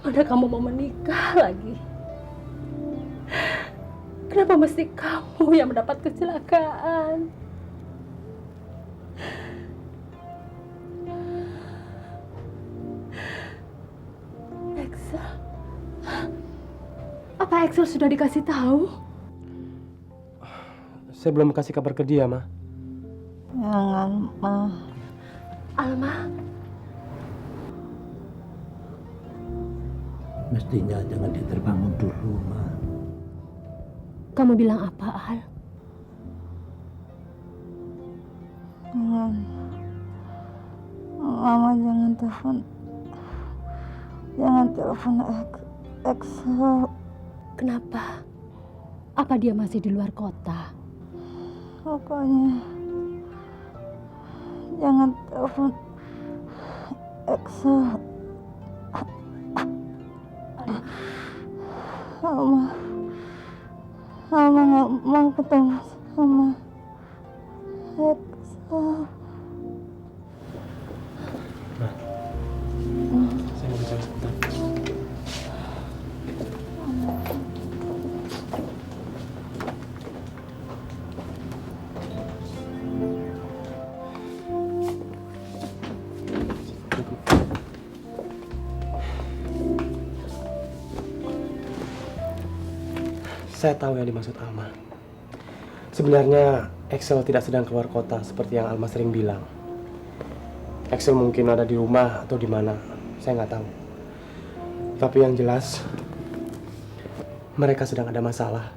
Mana kamu mau menikah lagi? Kenapa mesti kamu yang mendapat kecelakaan? Axel, apa Axel sudah dikasih tahu? Saya belum kasih kabar ke dia, Ma. Jangan, Ma. Alma, Mestinya jangan dia terbangun dulu, Ma. kamu bilang apa, Al? Jangan. Mama jangan telepon. Jangan telepon Axel. Kenapa? Apa dia masih di luar kota? Pokoknya jangan telepon Axel. Mama nggak mau ketemu sama Axel. Saya mau bicara sebentar. Saya tahu yang dimaksud Alma. Sebenarnya Axel tidak sedang keluar kota seperti yang Alma sering bilang. Axel mungkin ada di rumah atau di mana, saya nggak tahu. Tapi yang jelas, mereka sedang ada masalah.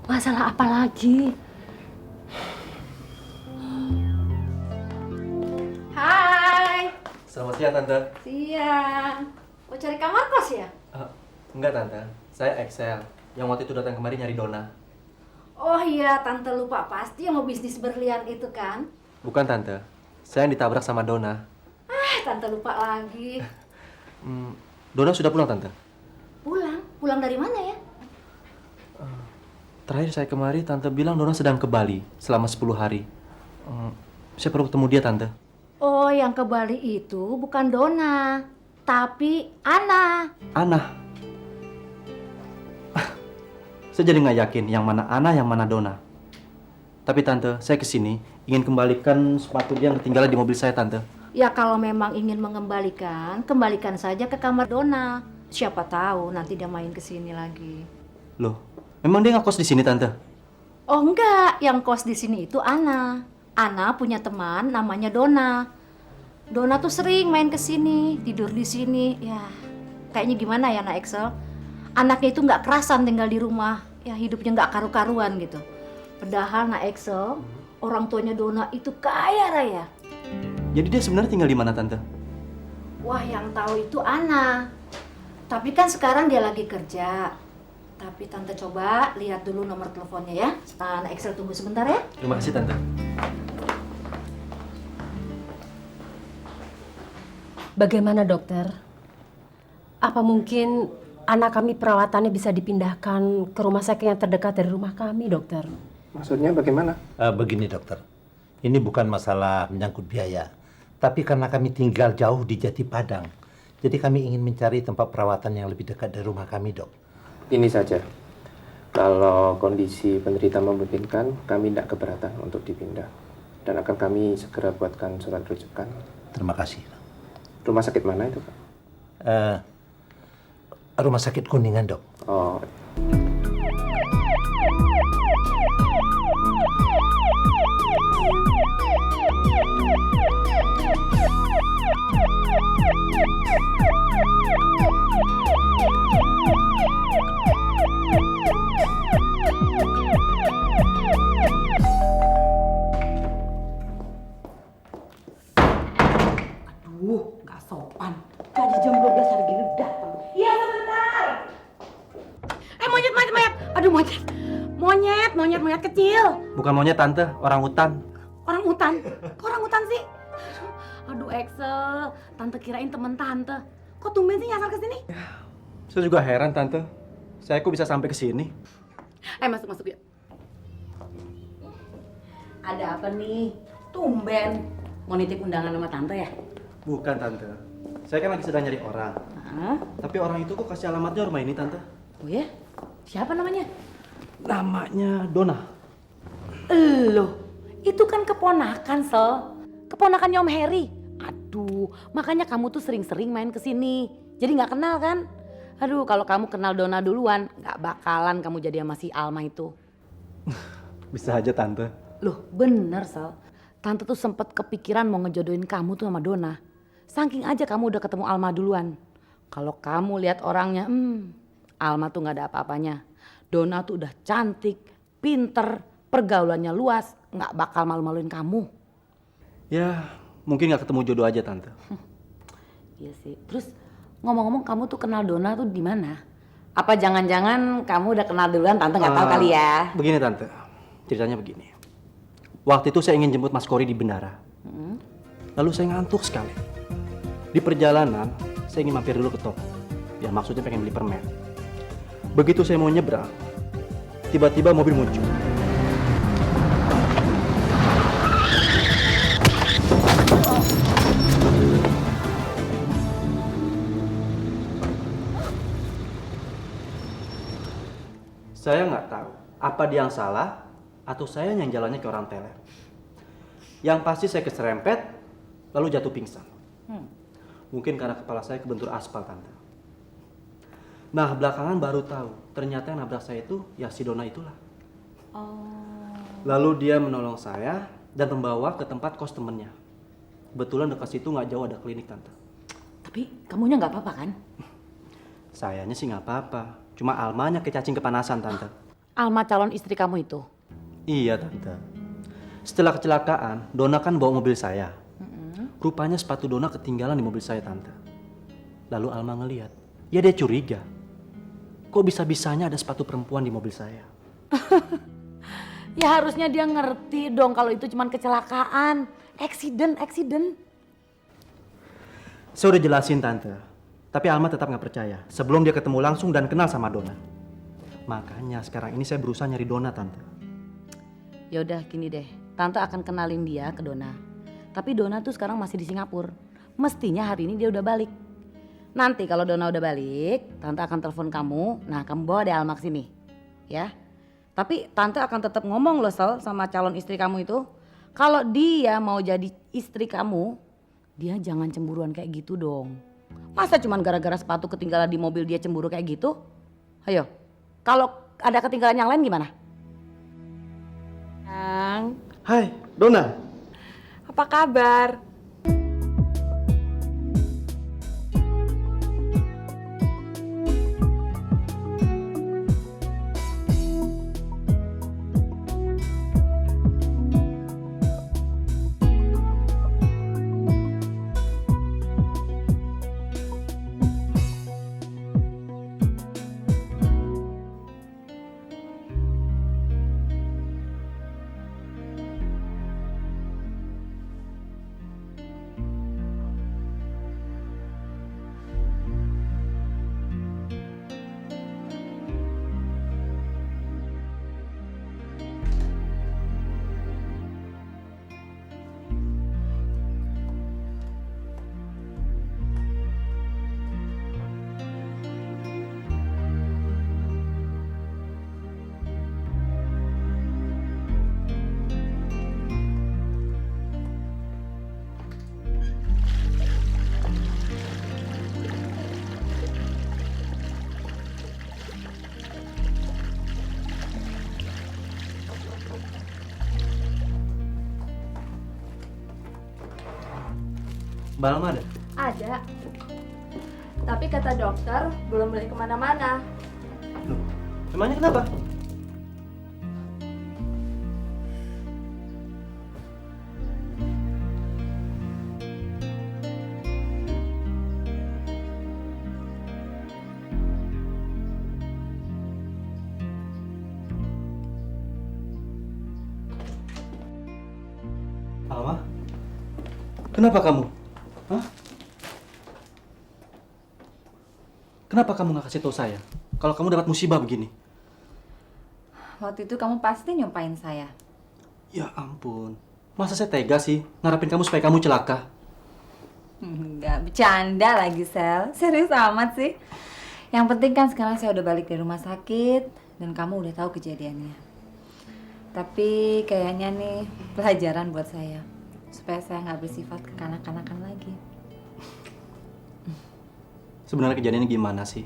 Masalah apa lagi? Hai, Selamat siang, Tante. siang. Mau cari kamar kos ya? Enggak, Tante. Saya Excel, yang waktu itu datang kemari nyari Dona. Oh iya, tante lupa pasti yang mau bisnis berlian itu kan? Bukan, Tante. Saya yang ditabrak sama Dona. Tante lupa lagi. Dona sudah pulang, Tante? Pulang? Pulang dari mana ya? Terakhir saya kemari, Tante bilang Dona sedang ke Bali selama 10 hari. Saya perlu ketemu dia, Tante. Oh, yang ke Bali itu bukan Dona, tapi Ana. Ana. Saya jadi nggak yakin yang mana Ana, yang mana Dona. Tapi Tante, saya kesini ingin kembalikan sepatu dia yang ketinggalan di mobil saya, Tante. Ya kalau memang ingin mengembalikan, kembalikan saja ke kamar Dona. Siapa tahu nanti dia main ke sini lagi. Loh, memang dia nggak kos di sini, Tante? Oh enggak, yang kos di sini itu Ana. Ana punya teman namanya Dona. Dona tuh sering main ke sini, tidur di sini. Ya, kayaknya gimana ya, Nak Excel? Anaknya itu nggak kerasan tinggal di rumah. Ya, hidupnya nggak karu-karuan gitu. Padahal, Nak Excel, orang tuanya Dona itu kaya raya. Jadi dia sebenarnya tinggal di mana, Tante? Wah, yang tahu itu Ana. Tapi kan sekarang dia lagi kerja. Tapi Tante coba lihat dulu nomor teleponnya ya. Nak Excel tunggu sebentar ya. Terima kasih, Tante. Bagaimana dokter? Apa mungkin anak kami perawatannya bisa dipindahkan ke rumah sakit yang terdekat dari rumah kami, dokter? Maksudnya bagaimana? Begini, dokter. Ini bukan masalah menyangkut biaya. Tapi karena kami tinggal jauh di Jati Padang. Jadi kami ingin mencari tempat perawatan yang lebih dekat dari rumah kami, dok. Ini saja. Kalau kondisi penderita memungkinkan, kami tidak keberatan untuk dipindah. Dan akan kami segera buatkan surat rujukan. Terima kasih. Rumah sakit mana itu, Pak? Rumah sakit Kuningan, dok. Oh, Aduh, nggak sopan. Gaji jam 12 hari gini datang. Iya, sebentar. Monyet. Aduh, monyet kecil. Bukan monyet, Tante. Orang hutan. Orang hutan. Kok orang hutan sih? Aduh, Excel. Tante kirain temen tante. Kok tumben sih nyasar ke sini? Saya juga heran, Tante. Saya kok bisa sampai ke sini? Masuk yuk. Ada apa nih? Tumben. Mau nitip undangan sama tante ya? Bukan, Tante. Saya kan lagi sedang nyari orang. Hah? Tapi orang itu kok kasih alamatnya rumah ini, Tante? Oh ya? Siapa namanya? Namanya Dona. Loh, itu kan keponakan, Sel. Keponakannya Om Heri. Aduh, makanya kamu tuh sering-sering main ke sini. Jadi nggak kenal kan? Aduh, kalau kamu kenal Dona duluan, nggak bakalan kamu jadi sama si Alma itu. Bisa aja, Tante. Loh, bener, Sel. Tante tuh sempet kepikiran mau ngejodohin kamu tuh sama Dona. Saking aja kamu udah ketemu Alma duluan. Kalau kamu lihat orangnya, Alma tuh nggak ada apa-apanya. Dona tuh udah cantik, pinter, pergaulannya luas, nggak bakal malu-maluin kamu. Ya, mungkin nggak ketemu jodoh aja, Tante. Iya sih. Terus ngomong-ngomong kamu tuh kenal Dona tuh di mana? Apa jangan-jangan kamu udah kenal duluan, Tante nggak tahu kali ya? Begini, Tante. Ceritanya begini. Waktu itu saya ingin jemput Mas Kori di bandara. Lalu saya ngantuk sekali. Di perjalanan, saya ingin mampir dulu ke toko. Ya, maksudnya pengen beli permen. Begitu saya mau nyebrang, tiba-tiba mobil muncul. Saya nggak tahu apa dia yang salah atau saya yang jalannya ke orang teler. Yang pasti saya keserempet, lalu jatuh pingsan. Mungkin karena kepala saya kebentur aspal, Tante. Nah, belakangan baru tahu, ternyata yang nabrak saya itu ya si Dona itulah. Lalu dia menolong saya dan membawa ke tempat kos temennya. Kebetulan dekat situ nggak jauh ada klinik, Tante. Tapi kamunya nggak apa-apa kan? Sayanya sih nggak apa-apa, cuma Almanya kecacing kepanasan, Tante. Alma calon istri kamu itu. Iya, Tante. Setelah kecelakaan, Dona kan bawa mobil saya. Rupanya sepatu Dona ketinggalan di mobil saya, Tante. Lalu Alma ngeliat, ya dia curiga. Kok bisa-bisanya ada sepatu perempuan di mobil saya? Ya harusnya dia ngerti dong kalau itu cuma kecelakaan. Accident. Saya udah jelasin, Tante. Tapi Alma tetap nggak percaya. Sebelum dia ketemu langsung dan kenal sama Dona. Makanya sekarang ini saya berusaha nyari Dona, Tante. Ya udah gini deh, Tante akan kenalin dia ke Dona. Tapi Dona tuh sekarang masih di Singapura. Mestinya hari ini dia udah balik. Nanti kalau Dona udah balik, Tante akan telepon kamu. Nah, kamu bawa deh Alma ke sini. Ya. Tapi Tante akan tetap ngomong loh, Sel, sama calon istri kamu itu. Kalau dia mau jadi istri kamu, dia jangan cemburuan kayak gitu dong. Masa cuman gara-gara sepatu ketinggalan di mobil dia cemburu kayak gitu? Ayo, kalau ada ketinggalan yang lain gimana? Hai, Dona. Apa kabar? Mbak Alma ada? Ada. Tapi kata dokter belum boleh kemana-mana. Loh, emangnya kenapa? Alma, kenapa kamu? Hah? Kenapa kamu nggak kasih tahu saya kalau kamu dapat musibah begini? Waktu itu kamu pasti nyumpain saya. Ya ampun, masa saya tega sih ngarepin kamu supaya kamu celaka? enggak, bercanda lagi Sel. Serius amat sih. Yang penting kan sekarang saya udah balik dari rumah sakit dan kamu udah tahu kejadiannya. Tapi kayaknya nih pelajaran buat saya supaya saya nggak bersifat kekanak-kanakan lagi. Sebenarnya kejadiannya gimana sih?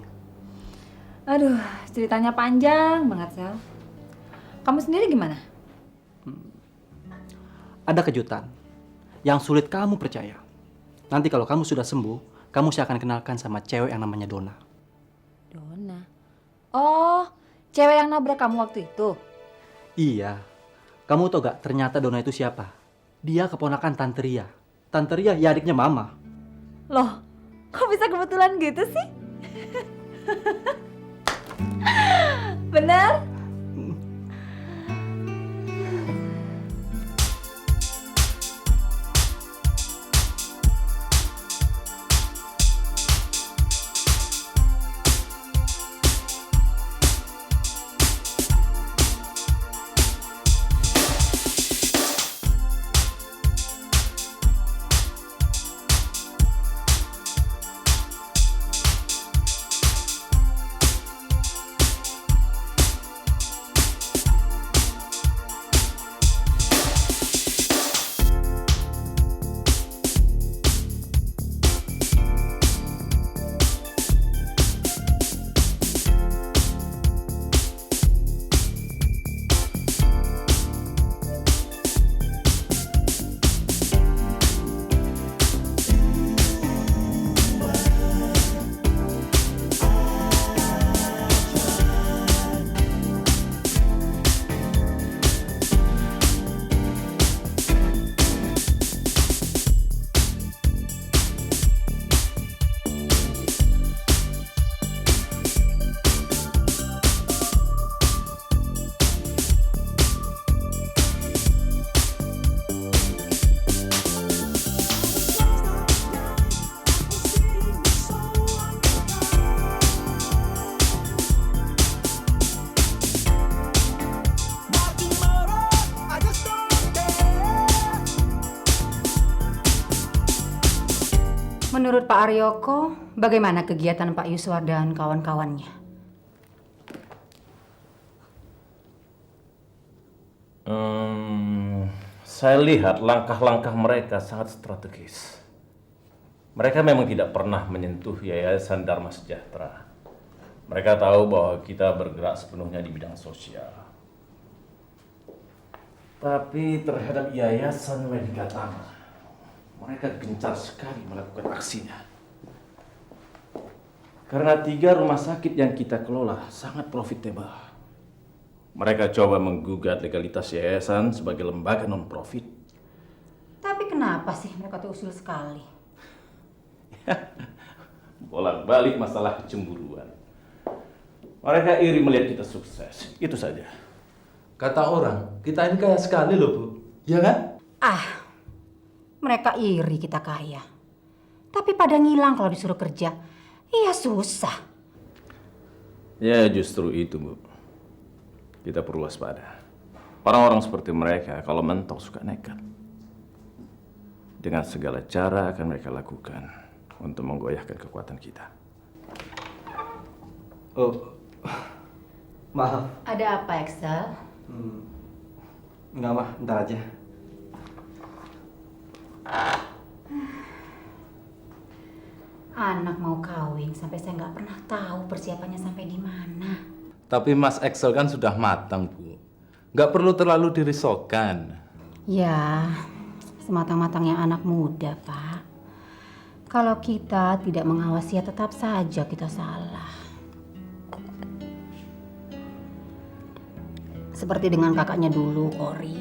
Aduh, ceritanya panjang banget Sel. Kamu sendiri gimana? Ada kejutan yang sulit kamu percaya. Nanti kalau kamu sudah sembuh, kamu saya akan kenalkan sama cewek yang namanya Donna. Donna. Oh, cewek yang nabrak kamu waktu itu. Iya. Kamu tau gak ternyata Donna itu siapa? Dia keponakan Tante Ria. Tante Ria ya adiknya Mama. Loh, kok bisa kebetulan gitu sih? Bener? Menurut Pak Aryoko, bagaimana kegiatan Pak Yuswar dan kawan-kawannya? Saya lihat langkah-langkah mereka sangat strategis. Mereka memang tidak pernah menyentuh Yayasan Dharma Sejahtera. Mereka tahu bahwa kita bergerak sepenuhnya di bidang sosial. Tapi terhadap Yayasan Medika Tama, mereka gencar sekali melakukan aksinya. Karena 3 rumah sakit yang kita kelola sangat profitable. Mereka coba menggugat legalitas yayasan sebagai lembaga non-profit. Tapi kenapa sih mereka tuh usul sekali? Bolak-balik masalah kecemburuan. Mereka iri melihat kita sukses, itu saja. Kata orang, kita ini kaya sekali loh Bu. Ya kan? Mereka iri kita kaya. Tapi pada ngilang kalau disuruh kerja. Iya susah. Ya justru itu Bu. Kita perlu waspada. Orang-orang seperti mereka kalau mentok suka nekat. Dengan segala cara akan mereka lakukan untuk menggoyahkan kekuatan kita. Oh, maaf. Ada apa, Excel? Enggak mah, ntar aja. Anak mau kawin sampai saya nggak pernah tahu persiapannya sampai di mana. Tapi Mas Excel kan sudah matang Bu. Nggak perlu terlalu dirisaukan. Ya, sematang-matangnya anak muda, Pak. Kalau kita tidak mengawasi ya tetap saja kita salah. Seperti dengan kakaknya dulu, Ori.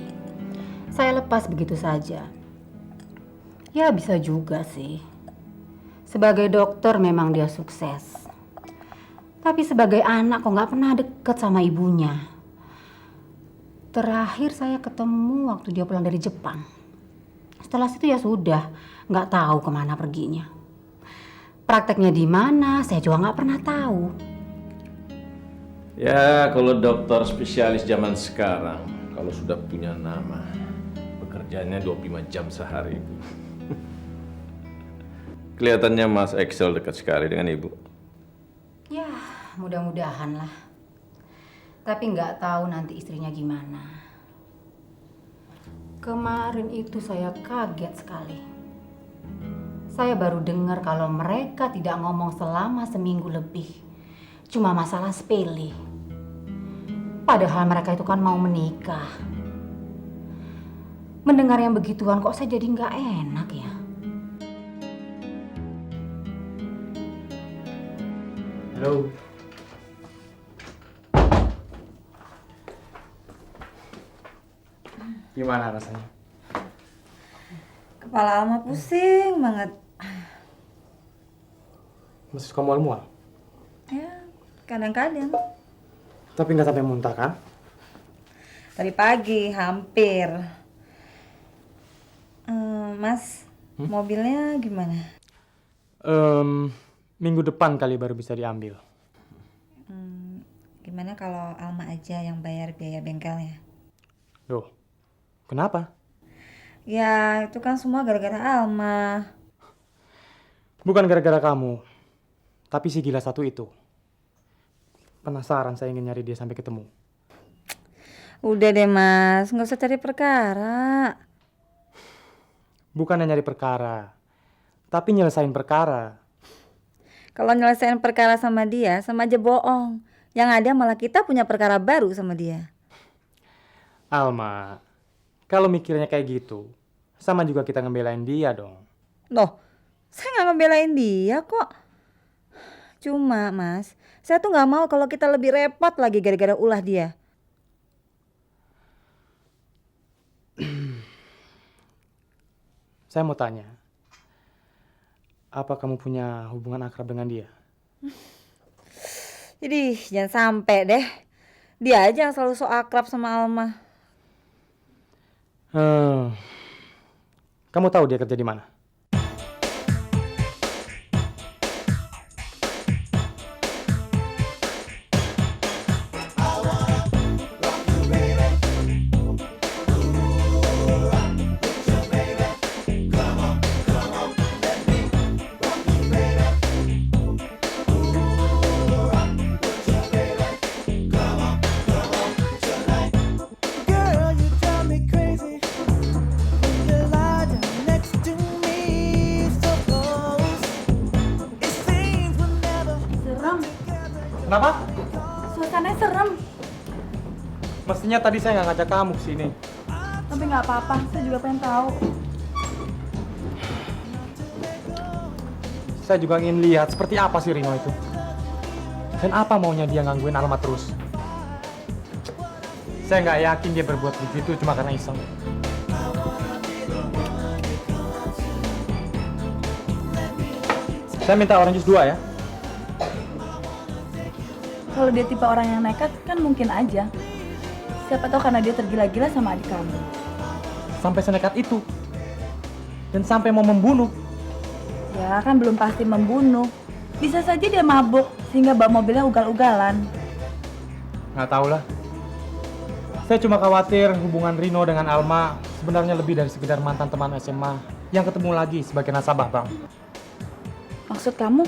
Saya lepas begitu saja. Ya bisa juga sih. Sebagai dokter memang dia sukses. Tapi sebagai anak kok nggak pernah deket sama ibunya. Terakhir saya ketemu waktu dia pulang dari Jepang. Setelah itu ya sudah, nggak tahu kemana perginya. Prakteknya di mana, saya juga nggak pernah tahu. Ya kalau dokter spesialis zaman sekarang, kalau sudah punya nama, bekerjanya 25 jam sehari Bu. Kelihatannya Mas Excel dekat sekali dengan Ibu. Ya, mudah-mudahan lah. Tapi nggak tahu nanti istrinya gimana. Kemarin itu saya kaget sekali. Saya baru dengar kalau mereka tidak ngomong selama seminggu lebih. Cuma masalah sepele. Padahal mereka itu kan mau menikah. Mendengar yang begituan kok saya jadi nggak enak ya. Halo. Gimana rasanya? Kepala Alma pusing banget. Masih suka mual-mual? Ya, kadang-kadang. Tapi nggak sampai muntah kan? Tadi pagi hampir. Mas, mobilnya gimana? Minggu depan kali baru bisa diambil. Gimana kalau Alma aja yang bayar biaya bengkelnya? Loh, kenapa? Ya, itu kan semua gara-gara Alma. Bukan gara-gara kamu, tapi si gila satu itu. Penasaran saya ingin nyari dia sampai ketemu. Udah deh Mas, nggak usah cari perkara. Bukannya nyari perkara, tapi nyelesain perkara. Kalau nyelesain perkara sama dia, sama aja bohong. Yang ada malah kita punya perkara baru sama dia. Alma, kalau mikirnya kayak gitu, sama juga kita ngebelain dia dong. Loh, saya nggak ngebelain dia kok. Cuma Mas, saya tuh nggak mau kalau kita lebih repot lagi gara-gara ulah dia. Saya mau tanya, apa kamu punya hubungan akrab dengan dia? Jadi jangan sampai deh. Dia aja yang selalu so akrab sama Alma. Kamu tahu dia kerja di mana? Kenapa? Suasananya serem, Mestinya tadi saya nggak ngajak kamu ke sini. tapi nggak apa-apa. Saya juga pengen tahu. Saya juga ingin lihat seperti apa sih Rino itu. Dan apa maunya dia gangguin Alma terus. Saya nggak yakin dia berbuat begitu cuma karena iseng. Saya minta orange juice 2 ya. Kalau dia tipe orang yang nekat, kan mungkin aja. Siapa tahu karena dia tergila-gila sama adik kamu. Sampai senekat itu. Dan sampai mau membunuh. Ya kan belum pasti membunuh. Bisa saja dia mabuk sehingga bawa mobilnya ugal-ugalan. Nggak tahu lah. Saya cuma khawatir hubungan Rino dengan Alma sebenarnya lebih dari sekedar mantan teman SMA yang ketemu lagi sebagai nasabah, Bang. Maksud kamu?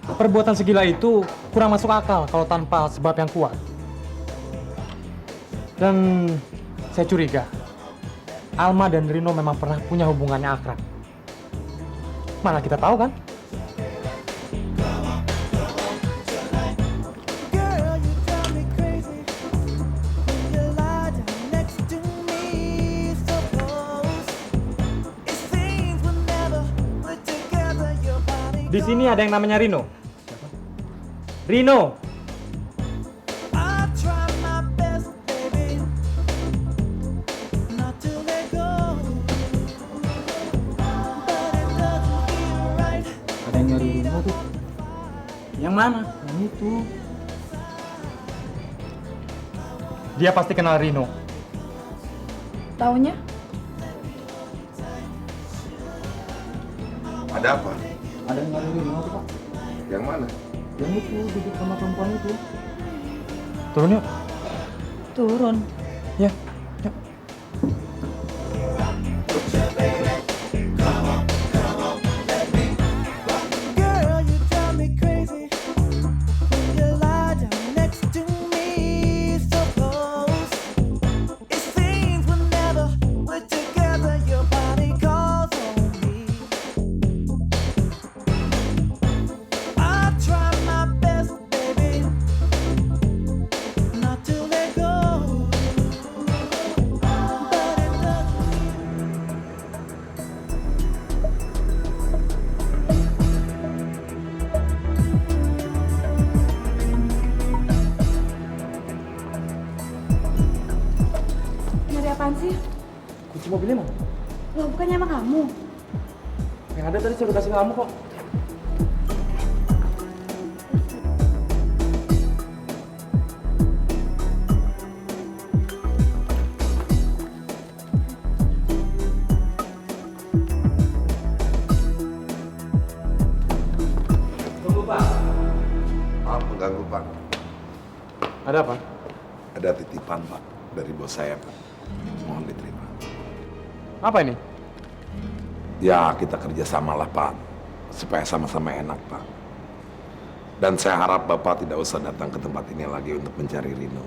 Perbuatan segila itu kurang masuk akal kalau tanpa sebab yang kuat. Dan saya curiga, Alma dan Rino memang pernah punya hubungannya akrab. Mana kita tahu kan? Di sini ada yang namanya Rino. Rino. Ada yang nyari Rino tuh. Yang mana? Yang itu. Dia pasti kenal Rino. Taunya? Ada apa? Ada yang nyari Rino tuh, Pak. Yang mana? Yang itu duduk sama perempuan itu. Turun yuk. Turun. Ya, yuk. mobilnya mana? Loh, bukannya emang kamu? Yang ada tadi saya udah kasih ke kamu kok. Tunggu Pak. Maaf mengganggu Pak. Ada apa? Ada titipan Pak dari bos saya Pak. Mohon diterima. Apa ini? Ya kita kerjasama lah Pak. Supaya sama-sama enak Pak. Dan saya harap Bapak tidak usah datang ke tempat ini lagi untuk mencari Rino.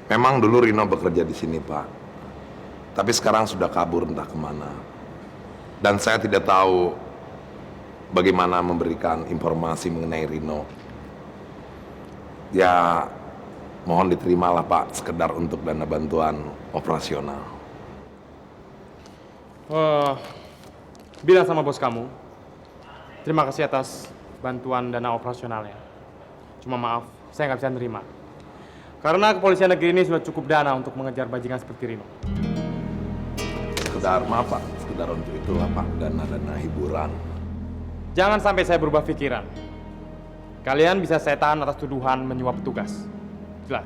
Memang dulu Rino bekerja di sini Pak. Tapi sekarang sudah kabur entah kemana. Dan saya tidak tahu bagaimana memberikan informasi mengenai Rino. Ya, mohon diterimalah Pak, sekedar untuk dana bantuan operasional. Bilang sama bos kamu, terima kasih atas bantuan dana operasionalnya. Cuma maaf, saya nggak bisa nerima. Karena kepolisian negeri ini sudah cukup dana untuk mengejar bajingan seperti Rino. Sekedar maaf Pak, sekedar untuk itulah Pak, dana-dana hiburan. Jangan sampai saya berubah pikiran. Kalian bisa saya tahan atas tuduhan menyuap petugas. Jelas.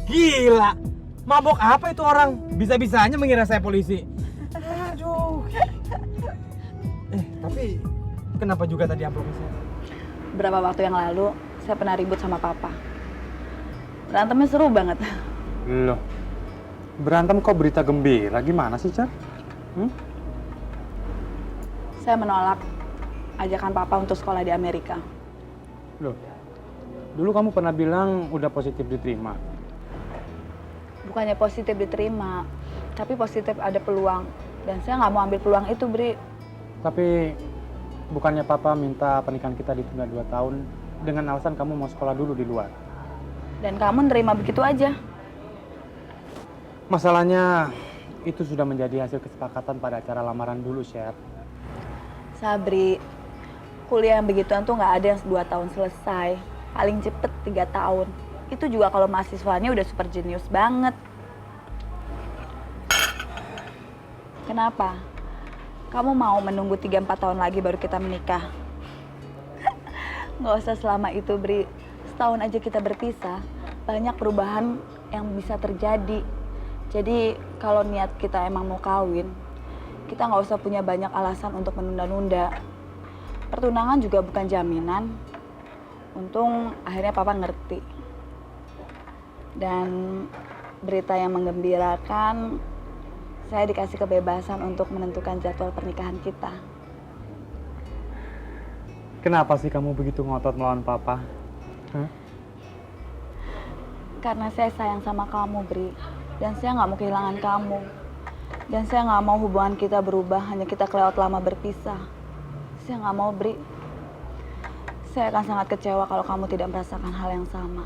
Gila, mabok apa itu orang? Bisa-bisanya mengira saya polisi. Aduh. Tapi kenapa juga tadi amplopnya saya? Beberapa waktu yang lalu, saya pernah ribut sama papa. Berantemnya seru banget. Loh, berantem kok berita gembira? Gimana sih, Car? Saya menolak ajakan papa untuk sekolah di Amerika. Loh, dulu kamu pernah bilang udah positif diterima. Bukannya positif diterima, tapi positif ada peluang. Dan saya nggak mau ambil peluang itu, Bri. Tapi bukannya papa minta pernikahan kita ditunda 2 tahun dengan alasan kamu mau sekolah dulu di luar. Dan kamu nerima begitu aja. Masalahnya itu sudah menjadi hasil kesepakatan pada acara lamaran dulu, Chef. Sabri, kuliah yang begituan tuh nggak ada yang 2 tahun selesai. Paling cepet 3 tahun. Itu juga kalau mahasiswanya udah super jenius banget. Kenapa? Kamu mau menunggu 3-4 tahun lagi baru kita menikah? Nggak usah selama itu, Bri. Setahun aja kita berpisah, banyak perubahan yang bisa terjadi. Jadi kalau niat kita emang mau kawin, kita nggak usah punya banyak alasan untuk menunda-nunda. Pertunangan juga bukan jaminan. Untung akhirnya papa ngerti. Dan berita yang menggembirakan, saya dikasih kebebasan untuk menentukan jadwal pernikahan kita. Kenapa sih kamu begitu ngotot melawan papa? Karena saya sayang sama kamu, Bri. Dan saya nggak mau kehilangan kamu. Dan saya nggak mau hubungan kita berubah hanya kita kelewat lama berpisah. Saya nggak mau, Bri. Saya akan sangat kecewa kalau kamu tidak merasakan hal yang sama.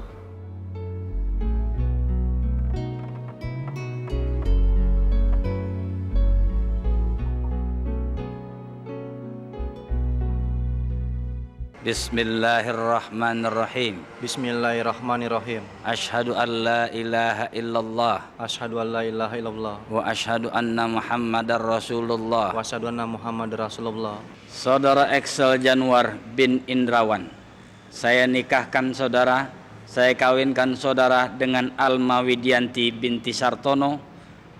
Bismillahirrahmanirrahim. Bismillahirrahmanirrahim. Asyhadu an la ilaha illallah. Asyhadu an la ilaha illallah. Wa asyhadu anna Muhammadar Rasulullah. Wa asyhadu anna Muhammadar Rasulullah. Saudara Excel Januar bin Indrawan, saya nikahkan saudara, saya kawinkan saudara dengan Alma Widianti binti Sartono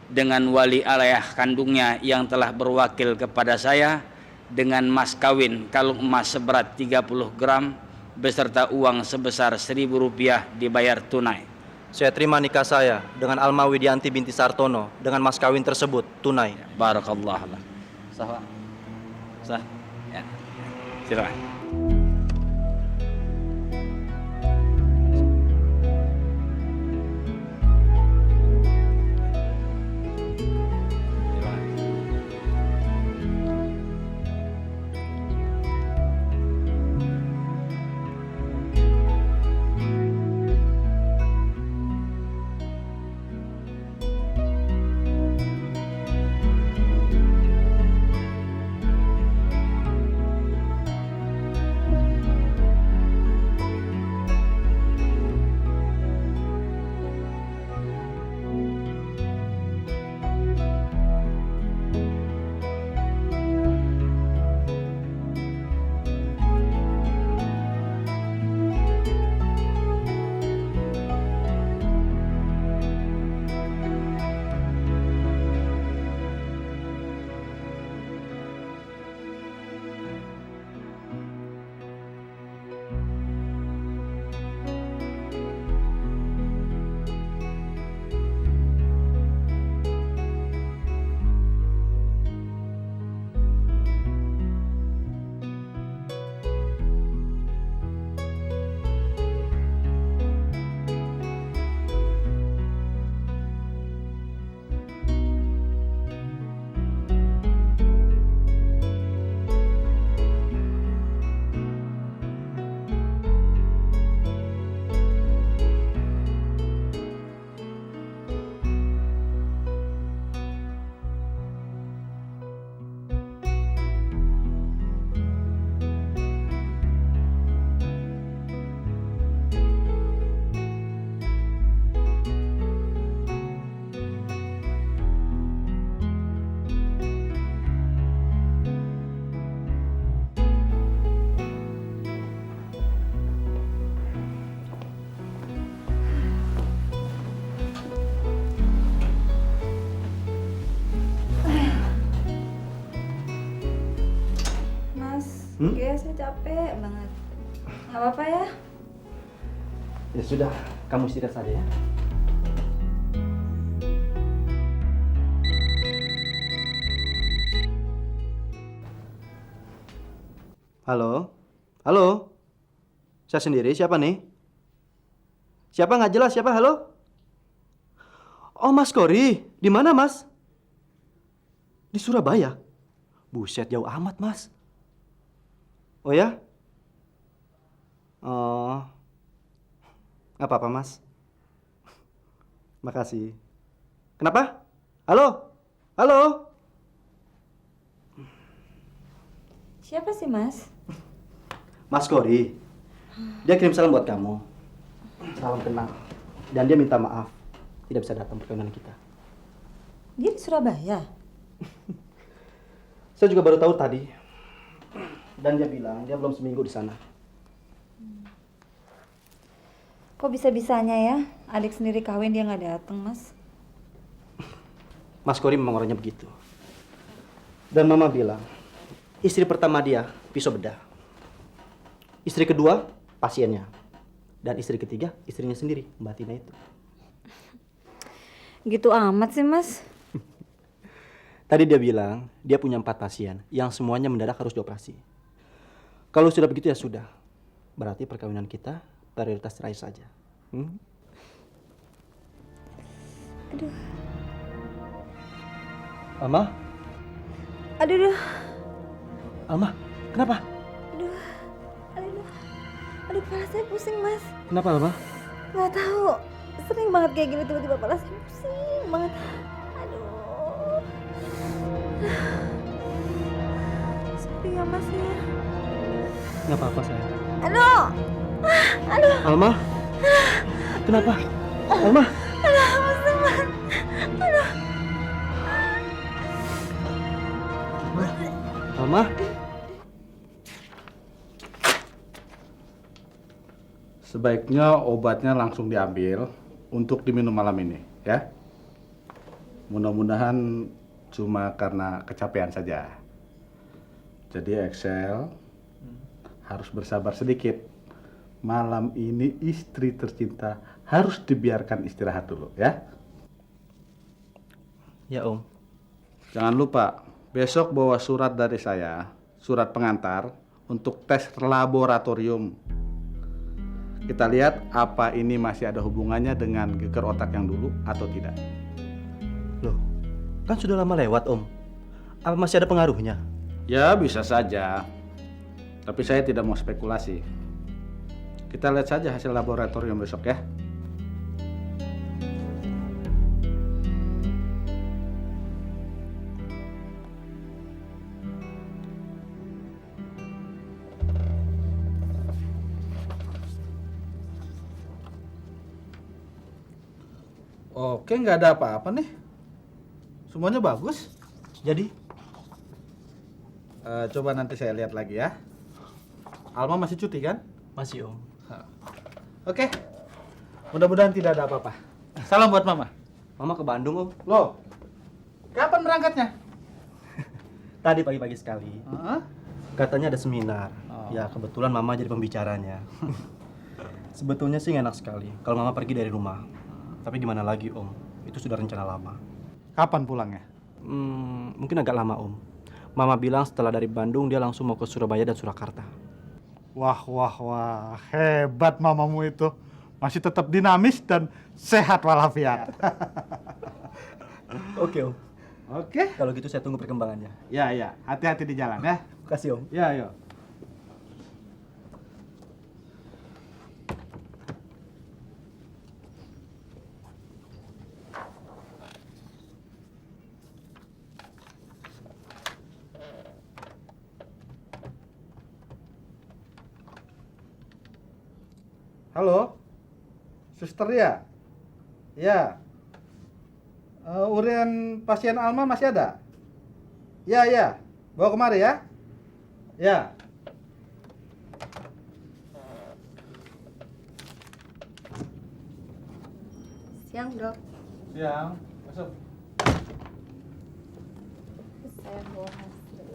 dengan wali ayah kandungnya yang telah berwakil kepada saya dengan mas kawin kalung emas seberat 30 gram beserta uang sebesar Rp1.000 dibayar tunai. Saya terima nikah saya dengan Alma Widianti binti Sartono dengan mas kawin tersebut tunai. Barakallah. Sah. Sah. Ya. Silakan. Oke, saya capek banget. Nggak apa-apa ya? Ya sudah, kamu istirahat saja ya. Halo? Halo? Saya sendiri, siapa nih? Siapa nggak jelas, siapa? Halo? Oh, Mas Kori. Di mana, Mas? Di Surabaya? Buset, jauh amat, Mas. Oh ya? Oh. Nggak apa-apa, Mas. Makasih. Kenapa? Halo? Halo? Siapa sih, Mas? Mas Kori. Dia kirim salam buat kamu. Salam kenal. Dan dia minta maaf tidak bisa datang perkawinan kita. Dia di Surabaya? Saya juga baru tahu tadi. Dan dia bilang dia belum seminggu di sana. Kok bisa-bisanya ya? Adik sendiri kawin dia nggak datang, Mas. Mas Kori memang orangnya begitu. Dan Mama bilang, istri pertama dia pisau bedah. Istri kedua pasiennya. Dan istri ketiga istrinya sendiri, Mbak Tina itu. Gitu amat sih, Mas. Tadi dia bilang dia punya 4 pasien yang semuanya mendadak harus dioperasi. Kalau sudah begitu ya sudah. Berarti perkawinan kita prioritas terakhir saja. Aduh. Alma? Aduh. Alma, kenapa? Aduh. Aduh, kepala saya pusing, Mas. Kenapa, Alma? Nggak tahu. Sering banget kayak gini tiba-tiba kepala saya pusing banget. Aduh. Sepi ya, Mas ya. Nggak apa-apa, sayang. Aduh. Aduh. Alma? Kenapa? Alma? Aduh, Mas teman. Aduh. Alma? Sebaiknya obatnya langsung diambil untuk diminum malam ini, ya. Mudah-mudahan cuma karena kecapean saja. Jadi Excel harus bersabar sedikit. Malam ini istri tercinta harus dibiarkan istirahat dulu, ya. Ya, Om. Jangan lupa, besok bawa surat dari saya, surat pengantar untuk tes laboratorium. Kita lihat apa ini masih ada hubungannya dengan geger otak yang dulu atau tidak. Loh, kan sudah lama lewat, Om. Apa masih ada pengaruhnya? Ya, bisa saja. Tapi saya tidak mau spekulasi. Kita lihat saja hasil laboratorium besok ya. Oke, nggak ada apa-apa nih. Semuanya bagus. Jadi? Coba nanti saya lihat lagi ya. Alma masih cuti kan? Masih, Om. Oke. Mudah-mudahan tidak ada apa-apa. Salam buat Mama. Mama ke Bandung, Om. Loh, kapan berangkatnya? Tadi pagi-pagi sekali. Katanya ada seminar. Oh. Ya, kebetulan Mama jadi pembicaranya. Sebetulnya sih enak sekali kalau Mama pergi dari rumah. Tapi gimana lagi, Om? Itu sudah rencana lama. Kapan pulangnya? Mungkin agak lama, Om. Mama bilang setelah dari Bandung dia langsung mau ke Surabaya dan Surakarta. Wah, hebat mamamu itu. Masih tetap dinamis dan sehat walafiat. Oke, Om. Oke. Kalau gitu saya tunggu perkembangannya. Ya, hati-hati di jalan ya. Makasih, Om. Ya, yuk. Halo, suster ya? Ya. Urian pasien Alma masih ada? Ya. Bawa kemari ya? Ya. Siang, Dok. Siang. Masuk. Saya bawa hasil.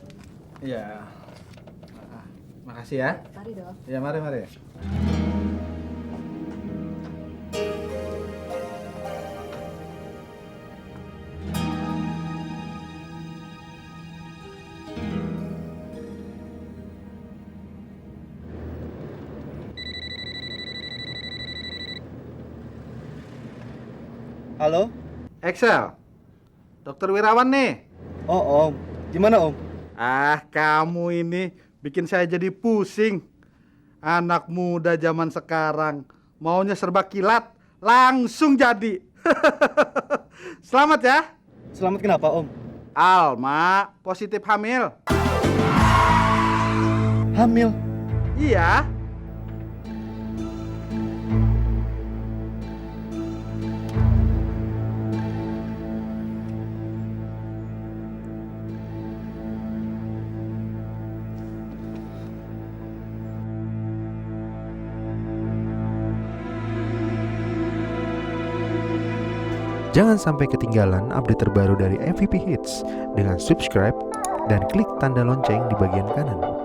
Iya. Makasih ya. Mari dong. Ya, mari. Halo? Excel. Dokter Wirawan nih. Oh, Om. Gimana, Om? Ah, kamu ini bikin saya jadi pusing. Anak muda zaman sekarang maunya serba kilat, langsung jadi. Selamat ya. Selamat kenapa, Om? Alma positif hamil. Hamil? Iya. Jangan sampai ketinggalan update terbaru dari MVP Hits dengan subscribe dan klik tanda lonceng di bagian kanan.